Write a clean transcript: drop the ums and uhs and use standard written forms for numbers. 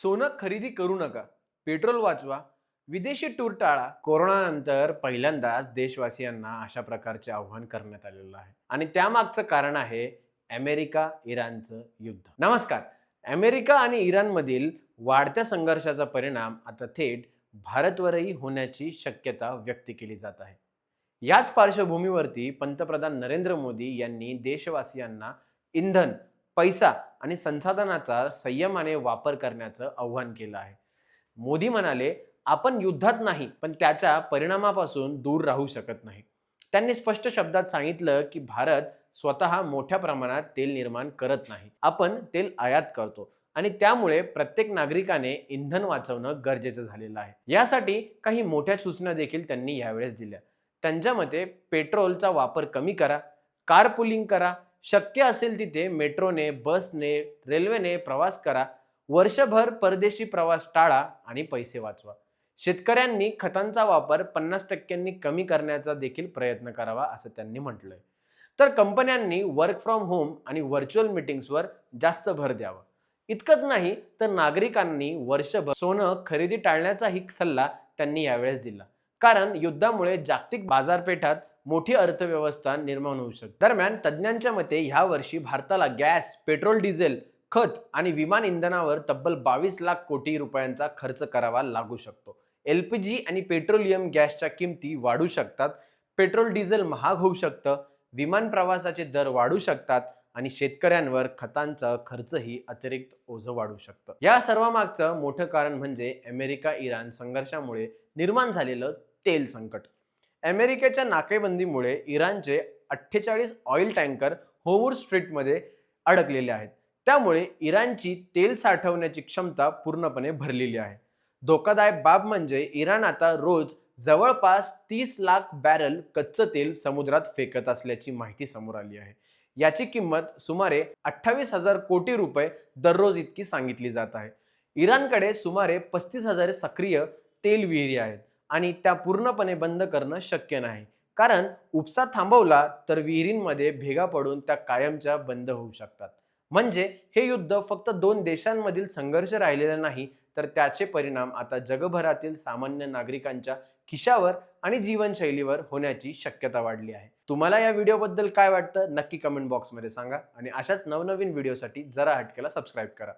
सोनं खरेदी करू नका, पेट्रोल वाचवा, विदेशी टूर टाळा. कोरोनानंतर पहिल्यांदाच देशवासियांना अशा प्रकारचे आव्हान करण्यात आलेलं आहे आणि त्यामागचं कारण आहे अमेरिका इराणचं युद्ध. नमस्कार. अमेरिका आणि इराणमधील वाढत्या संघर्षाचा परिणाम आता थेट भारतवरही होण्याची शक्यता व्यक्त केली जात आहे. याच पार्श्वभूमीवरती पंतप्रधान नरेंद्र मोदी यांनी देशवासियांना इंधन, पैसा आणि संसाधनाचा संयमाने वापर करण्याचं आव्हान केलं आहे. मोदी म्हणाले, आपण युद्धात नाही, पण त्याच्या परिणामापासून दूर राहू शकत नाही. त्यांनी स्पष्ट शब्दात सांगितलं, की भारत स्वतः मोठ्या प्रमाणात तेल निर्माण करत नाही. आपण तेल आयात करतो आणि त्यामुळे प्रत्येक नागरिकाने इंधन वाचवणं गरजेचं झालेलं आहे. यासाठी काही मोठ्या सूचना देखील त्यांनी यावेळेस दिल्या. त्यांच्या मते पेट्रोलचा वापर कमी करा, कारपूलिंग करा, शक्य असेल तिथे मेट्रोने, बसने, रेल्वेने प्रवास करा, वर्षभर परदेशी प्रवास टाळा आणि पैसे वाचवा. शेतकऱ्यांनी खतांचा वापर 50% कमी करण्याचा देखील प्रयत्न करावा असं त्यांनी म्हटलंय. तर कंपन्यांनी वर्क फ्रॉम होम आणि व्हर्च्युअल मीटिंग्सवर जास्त भर द्यावा. इतकंच नाही तर नागरिकांनी वर्षभर सोनं खरेदी टाळण्याचाही सल्ला त्यांनी यावेळेस दिला. कारण युद्धामुळे जागतिक बाजारपेठात मोठी अर्थव्यवस्था निर्माण होऊ शकते. दरम्यान तज्ज्ञांच्या मते ह्या वर्षी भारताला गॅस, पेट्रोल, डिझेल, खत आणि विमान इंधनावर तब्बल 22 लाख कोटी रुपयांचा खर्च करावा लागू शकतो. एलपीजी आणि पेट्रोलियम गॅसच्या किमती वाढू शकतात, पेट्रोल डिझेल महाग होऊ शकतं, विमान प्रवासाचे दर वाढू शकतात आणि शेतकऱ्यांवर खतांचा खर्चही अतिरिक्त ओझं वाढू शकतं. या सर्वामागचं मोठं कारण म्हणजे अमेरिका इराण संघर्षामुळे निर्माण झालेलं तेल संकट. अमेरिकेच्या नाकेबंदीमुळे इराणचे 48 ऑइल टँकर होर्मुझ स्ट्रीटमध्ये अडकलेले आहेत. त्यामुळे इराणची तेल साठवण्याची क्षमता पूर्णपणे भरलेली आहे. धोकादायक बाब म्हणजे इराण आता रोज जवळपास 30 लाख बॅरल कच्चं तेल समुद्रात फेकत असल्याची माहिती समोर आली आहे. याची किंमत सुमारे 28,000 कोटी रुपये दररोज इतकी सांगितली जात आहे. इराणकडे सुमारे 35,000 सक्रिय तेल विहिरी आहेत आणि त्या पूर्णपणे बंद करणं शक्य नाही. कारण उपसा थांबवला तर विहिरींमध्ये भेगा पडून त्या कायमच्या बंद होऊ शकतात. म्हणजे हे युद्ध फक्त दोन देशांमधील संघर्ष राहिलेला नाही, तर त्याचे परिणाम आता जगभरातील सामान्य नागरिकांच्या खिशावर आणि जीवनशैलीवर होण्याची शक्यता वाढली आहे. तुम्हाला या व्हिडिओबद्दल काय वाटतं नक्की कमेंट बॉक्समध्ये सांगा आणि अशाच नवनवीन व्हिडिओसाठी जरा हटकेला सबस्क्राईब करा.